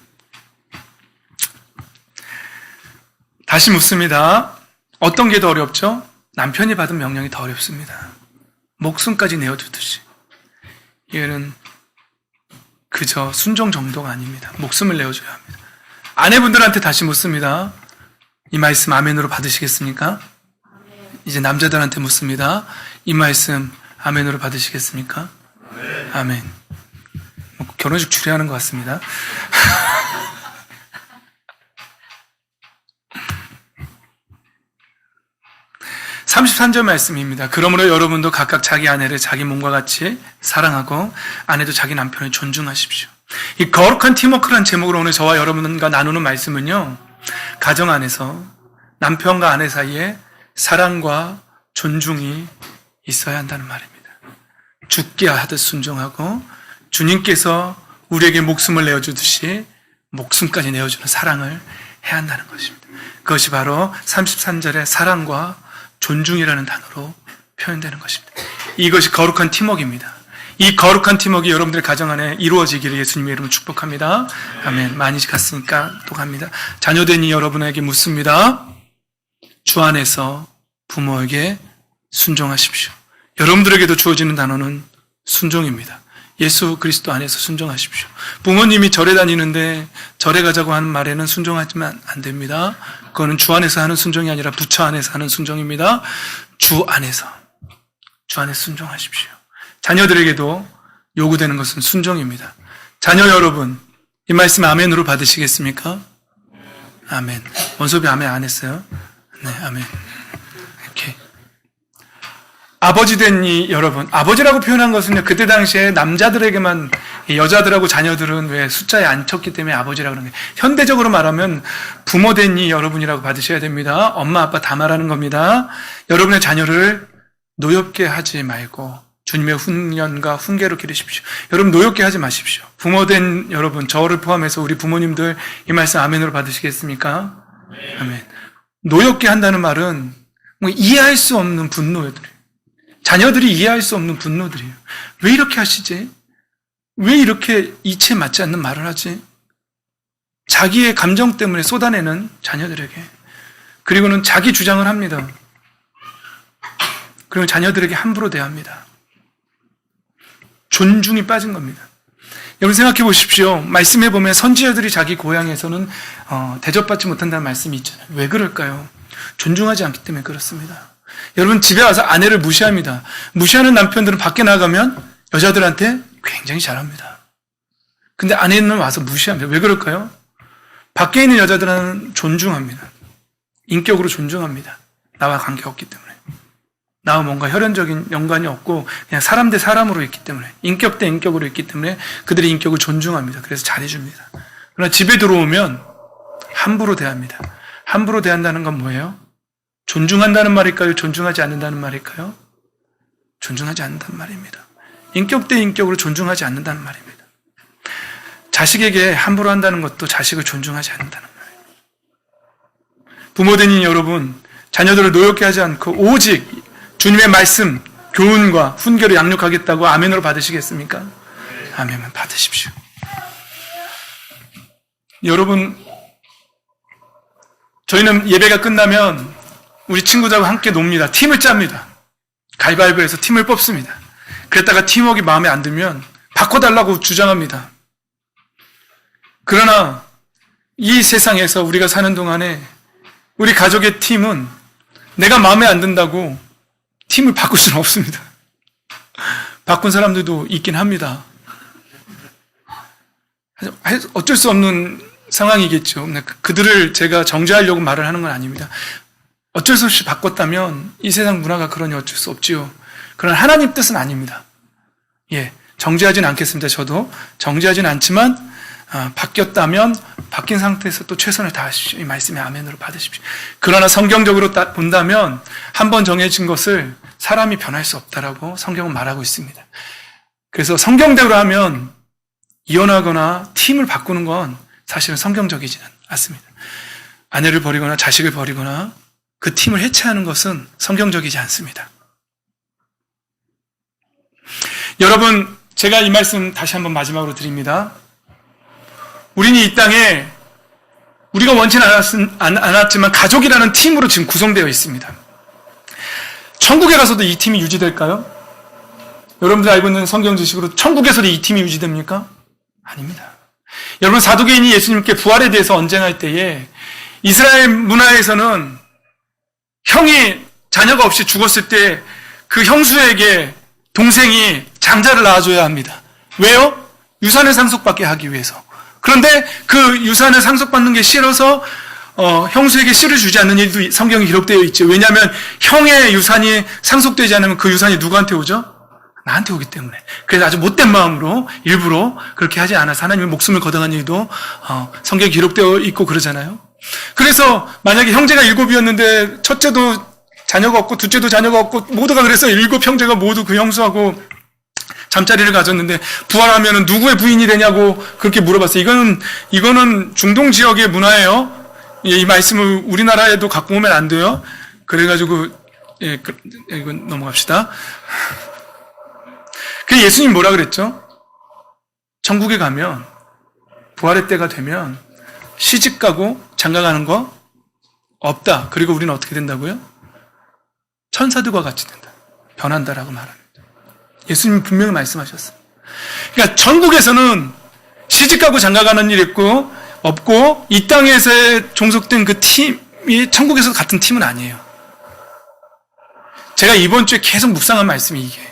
다시 묻습니다. 어떤 게 더 어렵죠? 남편이 받은 명령이 더 어렵습니다. 목숨까지 내어주듯이. 이거는 그저 순종 정도가 아닙니다. 목숨을 내어줘야 합니다. 아내분들한테 다시 묻습니다. 이 말씀 아멘으로 받으시겠습니까? 이제 남자들한테 묻습니다. 이 말씀 아멘으로 받으시겠습니까? 아멘. 결혼식 추리하는 것 같습니다. 33절 말씀입니다. 그러므로 여러분도 각각 자기 아내를 자기 몸과 같이 사랑하고 아내도 자기 남편을 존중하십시오. 이 거룩한 팀워크라는 제목으로 오늘 저와 여러분과 나누는 말씀은요, 가정 안에서 남편과 아내 사이에 사랑과 존중이 있어야 한다는 말입니다. 죽게 하듯 순종하고 주님께서 우리에게 목숨을 내어주듯이 목숨까지 내어주는 사랑을 해야 한다는 것입니다. 그것이 바로 33절의 사랑과 존중이라는 단어로 표현되는 것입니다. 이것이 거룩한 팀워크입니다. 이 거룩한 팀워크 여러분들의 가정 안에 이루어지기를 예수님의 이름으로 축복합니다. 아멘. 많이 갔으니까 또 갑니다. 자녀된 이 여러분에게 묻습니다. 주 안에서 부모에게 순종하십시오. 여러분들에게도 주어지는 단어는 순종입니다. 예수 그리스도 안에서 순종하십시오. 부모님이 절에 다니는데 절에 가자고 하는 말에는 순종하지만 안 됩니다. 그거는 주 안에서 하는 순종이 아니라 부처 안에서 하는 순종입니다. 주 안에서 순종하십시오. 자녀들에게도 요구되는 것은 순종입니다. 자녀 여러분, 이 말씀 아멘으로 받으시겠습니까? 아멘. 원소비 아멘 안 했어요? 네, 아멘. 이렇게. 아버지 된 이 여러분, 아버지라고 표현한 것은요, 그때 당시에 남자들에게만, 여자들하고 자녀들은 왜 숫자에 안 쳤기 때문에 아버지라고 그러는 거예요. 현대적으로 말하면 부모 된 이 여러분이라고 받으셔야 됩니다. 엄마, 아빠 다 말하는 겁니다. 여러분의 자녀를 노엽게 하지 말고 주님의 훈련과 훈계로 기르십시오. 여러분 노엽게 하지 마십시오. 부모 된 여러분, 저를 포함해서 우리 부모님들 이 말씀 아멘으로 받으시겠습니까? 아멘. 노엽게 한다는 말은 뭐 이해할 수 없는 분노들이에요. 자녀들이 이해할 수 없는 분노들이에요. 왜 이렇게 하시지? 왜 이렇게 이치에 맞지 않는 말을 하지? 자기의 감정 때문에 쏟아내는 자녀들에게. 그리고는 자기 주장을 합니다. 그리고 자녀들에게 함부로 대합니다. 존중이 빠진 겁니다. 여러분 생각해 보십시오. 말씀해 보면 선지자들이 자기 고향에서는 대접받지 못한다는 말씀이 있잖아요. 왜 그럴까요? 존중하지 않기 때문에 그렇습니다. 여러분 집에 와서 아내를 무시합니다. 무시하는 남편들은 밖에 나가면 여자들한테 굉장히 잘합니다. 근데 아내는 와서 무시합니다. 왜 그럴까요? 밖에 있는 여자들은 존중합니다. 인격으로 존중합니다. 나와 관계없기 때문에. 나와 뭔가 혈연적인 연관이 없고 그냥 사람 대 사람으로 있기 때문에, 인격 대 인격으로 있기 때문에 그들의 인격을 존중합니다. 그래서 잘해줍니다. 그러나 집에 들어오면 함부로 대합니다. 함부로 대한다는 건 뭐예요? 존중한다는 말일까요? 존중하지 않는다는 말일까요? 존중하지 않는다는 말입니다. 인격 대 인격으로 존중하지 않는다는 말입니다. 자식에게 함부로 한다는 것도 자식을 존중하지 않는다는 말입니다. 부모되는 여러분, 자녀들을 노엽게 하지 않고 오직 주님의 말씀, 교훈과 훈계로 양육하겠다고 아멘으로 받으시겠습니까? 아멘만 받으십시오. 여러분, 저희는 예배가 끝나면 우리 친구들하고 함께 놉니다. 팀을 짭니다. 가위바위보해서 팀을 뽑습니다. 그랬다가 팀워크가 마음에 안 들면 바꿔달라고 주장합니다. 그러나 이 세상에서 우리가 사는 동안에 우리 가족의 팀은 내가 마음에 안 든다고 팀을 바꿀 수는 없습니다. 바꾼 사람들도 있긴 합니다. 어쩔 수 없는 상황이겠죠. 그들을 제가 정죄하려고 말을 하는 건 아닙니다. 어쩔 수 없이 바꿨다면 이 세상 문화가 그러니 어쩔 수 없지요. 그러나 하나님 뜻은 아닙니다. 예, 정죄하진 않겠습니다. 저도 정죄하진 않지만 바뀌었다면 바뀐 상태에서 또 최선을 다하십시오. 이 말씀에 아멘으로 받으십시오. 그러나 성경적으로 본다면 한 번 정해진 것을 사람이 변할 수 없다라고 성경은 말하고 있습니다. 그래서 성경대로 하면 이혼하거나 팀을 바꾸는 건 사실은 성경적이지는 않습니다. 아내를 버리거나 자식을 버리거나 그 팀을 해체하는 것은 성경적이지 않습니다. 여러분, 제가 이 말씀 다시 한번 마지막으로 드립니다. 우리는 이 땅에 우리가 원치는 않았지만 가족이라는 팀으로 지금 구성되어 있습니다. 천국에 가서도 이 팀이 유지될까요? 여러분들 알고 있는 성경 지식으로 천국에서도 이 팀이 유지됩니까? 아닙니다. 여러분, 사두개인이 예수님께 부활에 대해서 언쟁할 때에 이스라엘 문화에서는 형이 자녀가 없이 죽었을 때 그 형수에게 동생이 장자를 낳아줘야 합니다. 왜요? 유산을 상속받게 하기 위해서. 그런데 그 유산을 상속받는 게 싫어서 형수에게 씨를 주지 않는 일도 성경에 기록되어 있죠. 왜냐하면 형의 유산이 상속되지 않으면 그 유산이 누구한테 오죠? 나한테 오기 때문에. 그래서 아주 못된 마음으로 일부러 그렇게 하지 않아서 하나님의 목숨을 거둬간 일도 성경에 기록되어 있고 그러잖아요. 그래서 만약에 형제가 7이었는데 첫째도 자녀가 없고 둘째도 자녀가 없고 모두가 그래서 7 형제가 모두 그 형수하고 잠자리를 가졌는데 부활하면 누구의 부인이 되냐고 그렇게 물어봤어요. 이거는 중동 지역의 문화예요. 이 말씀을 우리나라에도 갖고 오면 안 돼요. 그래가지고 이건 넘어갑시다. 그 예수님 뭐라 그랬죠? 천국에 가면 부활의 때가 되면 시집 가고 장가 가는 거 없다. 그리고 우리는 어떻게 된다고요? 천사들과 같이 된다. 변한다라고 말합니다. 예수님이 분명히 말씀하셨어요. 그러니까 천국에서는 시집 가고 장가 가는 일 있고 없고 이 땅에서 종속된 그 팀이 천국에서 같은 팀은 아니에요. 제가 이번 주에 계속 묵상한 말씀이 이게.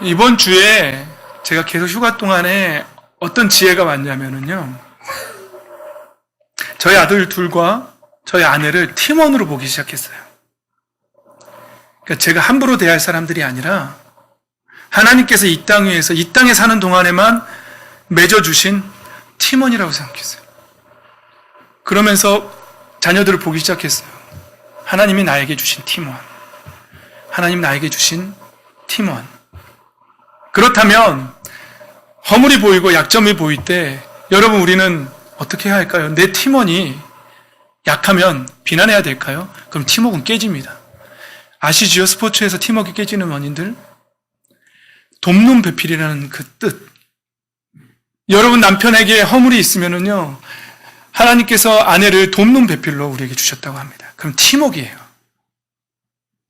이번 주에 제가 계속 휴가 동안에 어떤 지혜가 왔냐면요. 저희 아들 둘과 저희 아내를 팀원으로 보기 시작했어요. 그러니까 제가 함부로 대할 사람들이 아니라 하나님께서 이 땅 위에서 이 땅에 사는 동안에만 맺어주신 팀원이라고 생각했어요. 그러면서 자녀들을 보기 시작했어요. 하나님이 나에게 주신 팀원. 하나님 나에게 주신 팀원. 그렇다면 허물이 보이고 약점이 보일 때 여러분 우리는 어떻게 해야 할까요? 내 팀원이 약하면 비난해야 될까요? 그럼 팀워크는 깨집니다. 아시지요? 스포츠에서 팀워크가 깨지는 원인들? 돕는 배필이라는 그 뜻. 여러분 남편에게 허물이 있으면은요, 하나님께서 아내를 돕는 배필로 우리에게 주셨다고 합니다. 그럼 팀워크예요.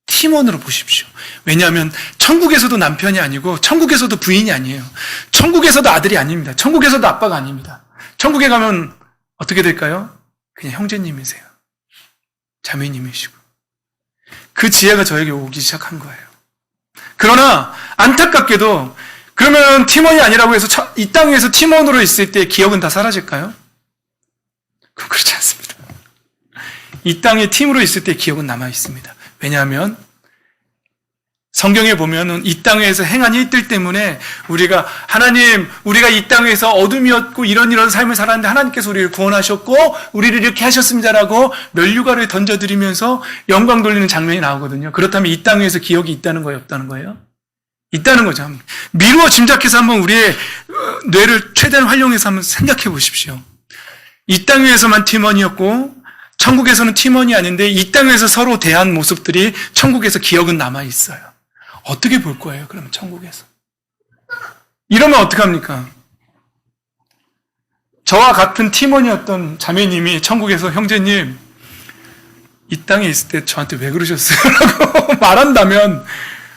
팀원으로 보십시오. 왜냐하면 천국에서도 남편이 아니고 천국에서도 부인이 아니에요. 천국에서도 아들이 아닙니다. 천국에서도 아빠가 아닙니다. 천국에 가면 어떻게 될까요? 그냥 형제님이세요. 자매님이시고. 그 지혜가 저에게 오기 시작한 거예요. 그러나 안타깝게도 그러면 팀원이 아니라고 해서 이 땅 위에서 팀원으로 있을 때 기억은 다 사라질까요? 그건 그렇지 않습니다. 이 땅에 팀으로 있을 때 기억은 남아 있습니다. 왜냐하면 성경에 보면은 이 땅에서 행한 일들 때문에 우리가 하나님, 우리가 이 땅에서 어둠이었고 이런 삶을 살았는데 하나님께서 우리를 구원하셨고 우리를 이렇게 하셨습니다라고 면류관을 던져드리면서 영광 돌리는 장면이 나오거든요. 그렇다면 이 땅에서 기억이 있다는 거예요, 없다는 거예요? 있다는 거죠. 미루어 짐작해서 한번 우리의 뇌를 최대한 활용해서 한번 생각해 보십시오. 이 땅 위에서만 팀원이었고 천국에서는 팀원이 아닌데 이 땅에서 서로 대한 모습들이 천국에서 기억은 남아 있어요. 어떻게 볼 거예요, 그러면 천국에서? 이러면 어떡합니까? 저와 같은 팀원이었던 자매님이 천국에서 형제님, 이 땅에 있을 때 저한테 왜 그러셨어요? 라고 말한다면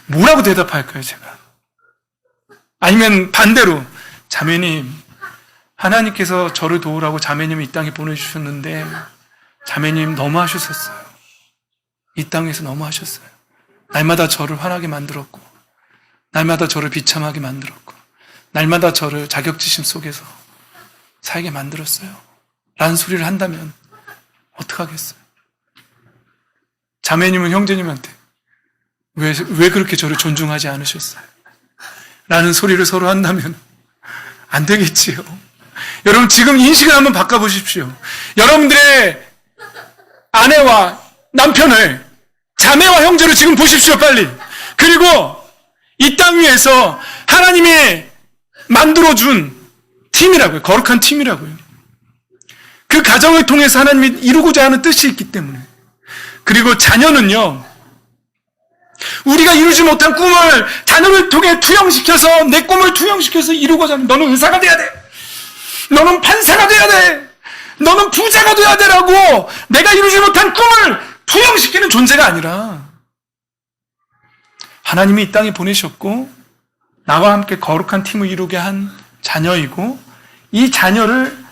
뭐라고 대답할까요, 제가? 아니면 반대로, 자매님, 하나님께서 저를 도우라고 자매님을 이 땅에 보내주셨는데 자매님 너무 하셨었어요. 이 땅에서 너무 하셨어요. 날마다 저를 화나게 만들었고 날마다 저를 비참하게 만들었고 날마다 저를 자격지심 속에서 살게 만들었어요. 라는 소리를 한다면 어떡하겠어요? 자매님은 형제님한테 왜 그렇게 저를 존중하지 않으셨어요? 라는 소리를 서로 한다면 안 되겠지요. 여러분 지금 인식을 한번 바꿔보십시오. 여러분들의 아내와 남편을 자매와 형제로 지금 보십시오, 빨리. 그리고 이 땅 위에서 하나님이 만들어준 팀이라고요. 거룩한 팀이라고요. 그 가정을 통해서 하나님이 이루고자 하는 뜻이 있기 때문에. 그리고 자녀는요, 우리가 이루지 못한 꿈을 자녀를 통해 투영시켜서 내 꿈을 투영시켜서 이루고자 하면 너는 의사가 돼야 돼. 너는 판사가 돼야 돼. 너는 부자가 돼야 되라고 내가 이루지 못한 꿈을 투영시키는 존재가 아니라 하나님이 이 땅에 보내셨고 나와 함께 거룩한 팀을 이루게 한 자녀이고 이 자녀를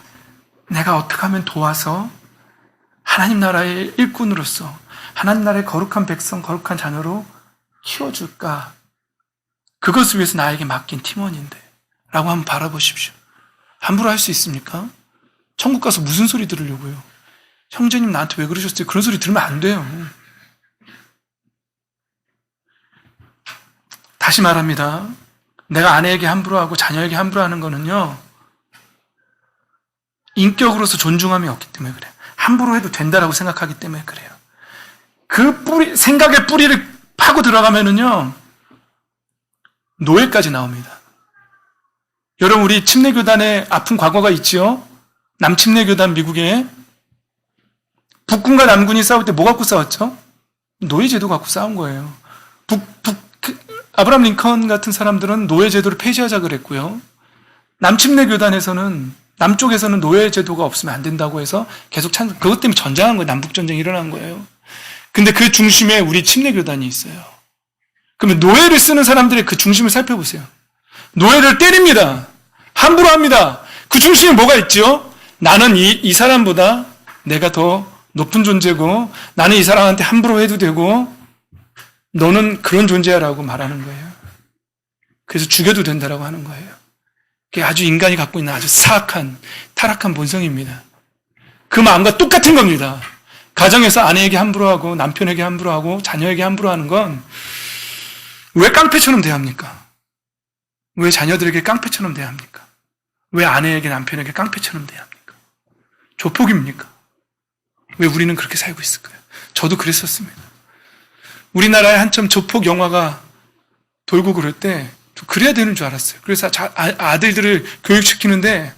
내가 어떻게 하면 도와서 하나님 나라의 일꾼으로서 하나님 나라의 거룩한 백성, 거룩한 자녀로 키워줄까? 그것을 위해서 나에게 맡긴 팀원인데 라고 한번 바라보십시오. 함부로 할 수 있습니까? 천국 가서 무슨 소리 들으려고요? 형제님 나한테 왜 그러셨어요? 그런 소리 들으면 안 돼요. 다시 말합니다. 내가 아내에게 함부로 하고 자녀에게 함부로 하는 거는요. 인격으로서 존중함이 없기 때문에 그래요. 함부로 해도 된다라고 생각하기 때문에 그래요. 그 뿌리, 생각의 뿌리를 파고 들어가면은요. 노예까지 나옵니다. 여러분 우리 침례교단에 아픈 과거가 있지요? 남침례교단 미국에 북군과 남군이 싸울 때 뭐 갖고 싸웠죠? 노예제도 갖고 싸운 거예요. 아브라함 링컨 같은 사람들은 노예제도를 폐지하자 그랬고요. 남침례교단에서는 남쪽에서는 노예제도가 없으면 안 된다고 해서 계속 그것 때문에 전쟁한 거예요. 남북전쟁이 일어난 거예요. 근데 그 중심에 우리 침례교단이 있어요. 그러면 노예를 쓰는 사람들의 그 중심을 살펴보세요. 노예를 때립니다. 함부로 합니다. 그 중심에 뭐가 있죠? 나는 이 사람보다 내가 더 높은 존재고 나는 이 사람한테 함부로 해도 되고 너는 그런 존재야라고 말하는 거예요. 그래서 죽여도 된다라고 하는 거예요. 그게 아주 인간이 갖고 있는 아주 사악한 타락한 본성입니다. 그 마음과 똑같은 겁니다. 가정에서 아내에게 함부로 하고 남편에게 함부로 하고 자녀에게 함부로 하는 건 왜 깡패처럼 대합니까? 왜 자녀들에게 깡패처럼 대합니까? 왜 아내에게 남편에게 깡패처럼 대합니까? 조폭입니까? 왜 우리는 그렇게 살고 있을까요? 저도 그랬었습니다. 우리나라에 한참 조폭 영화가 돌고 그럴 때 그래야 되는 줄 알았어요. 그래서 아들들을 교육시키는데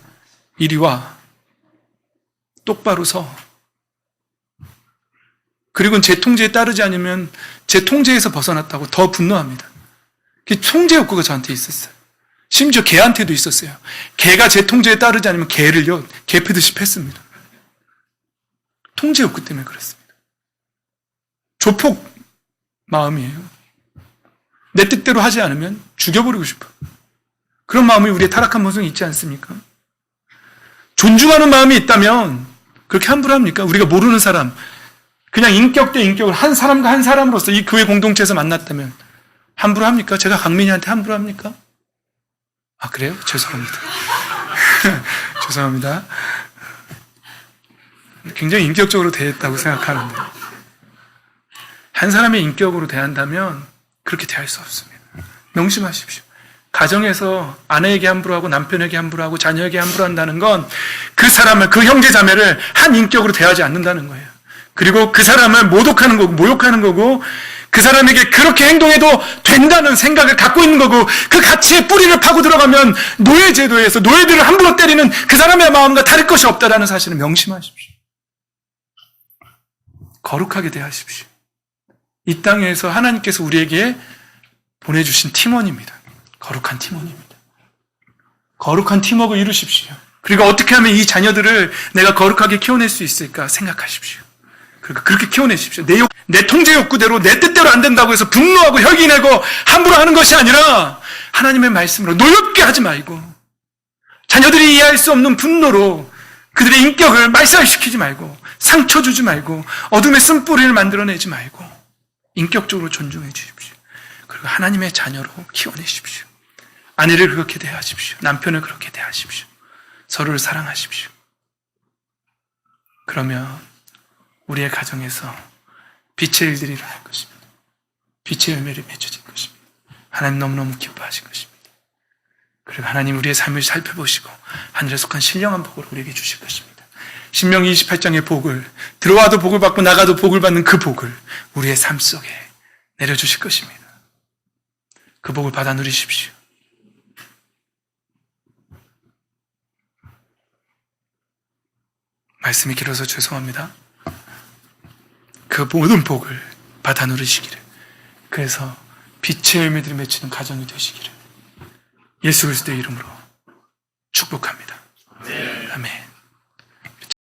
이리 와. 똑바로 서. 그리고 제 통제에 따르지 않으면 제 통제에서 벗어났다고 더 분노합니다. 그 통제 욕구가 저한테 있었어요. 심지어 개한테도 있었어요. 개가 제 통제에 따르지 않으면 개를요, 개 패듯이 팼습니다. 통제 욕구 때문에 그랬습니다. 조폭 마음이에요. 내 뜻대로 하지 않으면 죽여버리고 싶어. 그런 마음이 우리의 타락한 본성이 있지 않습니까? 존중하는 마음이 있다면 그렇게 함부로 합니까? 우리가 모르는 사람, 그냥 인격 대 인격을 한 사람과 한 사람으로서 이 교회 공동체에서 만났다면 함부로 합니까? 제가 강민이한테 함부로 합니까? 아, 그래요? 죄송합니다. 죄송합니다. 굉장히 인격적으로 대했다고 생각하는데 한 사람의 인격으로 대한다면 그렇게 대할 수 없습니다. 명심하십시오. 가정에서 아내에게 함부로 하고 남편에게 함부로 하고 자녀에게 함부로 한다는 건 그 사람을, 그 형제 자매를 한 인격으로 대하지 않는다는 거예요. 그리고 그 사람을 모독하는 거고 모욕하는 거고 그 사람에게 그렇게 행동해도 된다는 생각을 갖고 있는 거고 그 가치의 뿌리를 파고 들어가면 노예제도에서 노예들을 함부로 때리는 그 사람의 마음과 다를 것이 없다는 사실을 명심하십시오. 거룩하게 대하십시오. 이 땅에서 하나님께서 우리에게 보내주신 팀원입니다. 거룩한 팀원입니다. 거룩한 팀워크를 이루십시오. 그리고 어떻게 하면 이 자녀들을 내가 거룩하게 키워낼 수 있을까 생각하십시오. 그러니까 그렇게 키워내십시오. 내 통제 욕구대로 내 뜻대로 안 된다고 해서 분노하고 혈기내고 함부로 하는 것이 아니라 하나님의 말씀으로 노엽게 하지 말고 자녀들이 이해할 수 없는 분노로 그들의 인격을 말살시키지 말고 상처 주지 말고 어둠의 쓴뿌리를 만들어내지 말고 인격적으로 존중해 주십시오. 그리고 하나님의 자녀로 키워내십시오. 아내를 그렇게 대하십시오. 남편을 그렇게 대하십시오. 서로를 사랑하십시오. 그러면 우리의 가정에서 빛의 일들이 일어날 것입니다. 빛의 열매를 맺어질 것입니다. 하나님 너무너무 기뻐하실 것입니다. 그리고 하나님 우리의 삶을 살펴보시고 하늘에 속한 신령한 복을 우리에게 주실 것입니다. 신명기 28장의 복을, 들어와도 복을 받고 나가도 복을 받는 그 복을 우리의 삶 속에 내려주실 것입니다. 그 복을 받아 누리십시오. 말씀이 길어서 죄송합니다. 그 모든 복을 받아 누리시기를 그래서 빛의 열매들이 맺히는 가정이 되시기를 예수 그리스도의 이름으로 축복합니다. 아멘.